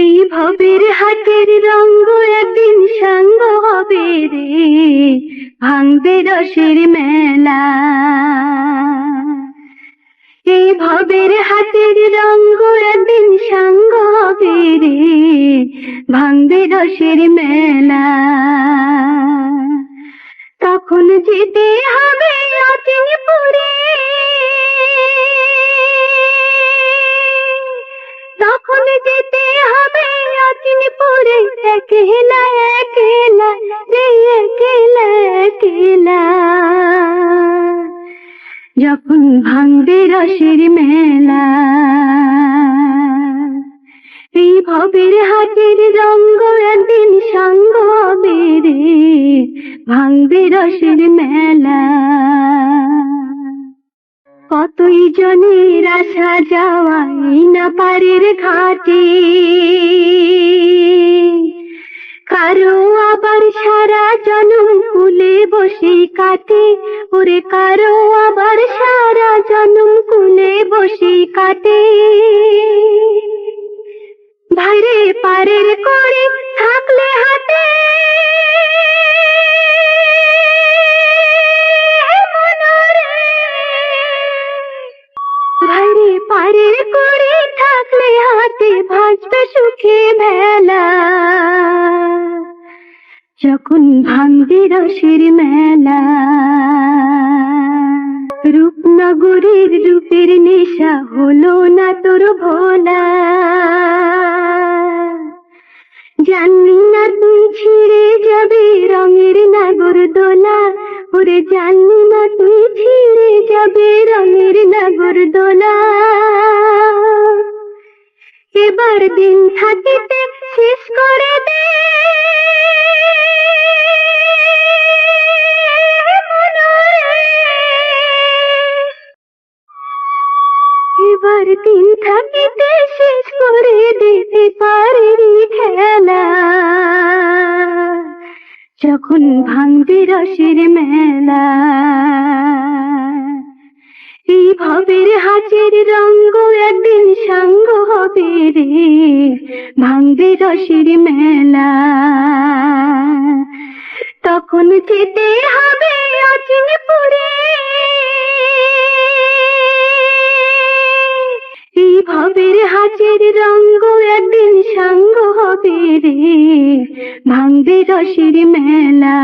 এই ভবের হাটের রঙ্গ একদিন সাঙ্গ হবে রে, ভাঙবে রসের মেলা। এই ভবের হাটের রঙ্গ একদিন সাঙ্গ হবে রে, ভাঙবে রসের মেলা। তখন যেতে হবে অচিনপুরে, তখন যেতে হবে অচিনপুরে, একলা একলা রে, একলা একলা। যখন ভাঙবে রসের মেলা, এই ভবের হাটের রঙ্গ একদিন সঙ্গ হবে রে, ভাঙবে রসের মেলা। কতই জনের আসা যাওয়াই না পারের ঘাটে, কারো আবার সারা জনম কুলে বসে কাটে, ওরে কারো আবার সারা জনম কুলে বসে কাটে। ভাইরে পারের করে থাকলে হাতে, ভাইরে পারের করে থাকলে হাতে, ভাসবে সুখে ভেলা। যখন ভাঙবে রসের মেলা, রূপনগরীর রূপের নেশা হলো না তোর ভোলা। জানি না তুই ছিঁড়ে যাবে রঙের নাগরদোলা, ওরে জানি না তুই ছিঁড়ে যাবে রঙের নাগরদোলা। এবার দিন থাকিতে শেষ করে দে, এবার দিন থাকিতে শেষ করে দিতে পারি খেলা। যখন ভাঙবে রসের মেলা, এই ভবের হাটের রঙ্গ একদিন সঙ্গ হবে রে, ভাঙবে রসের মেলা। তখন যেতে হবে অচিনপুরে, এই ভবের হাটের রঙ্গ একদিন সঙ্গ হবে রে, ভাঙবে রসের মেলা।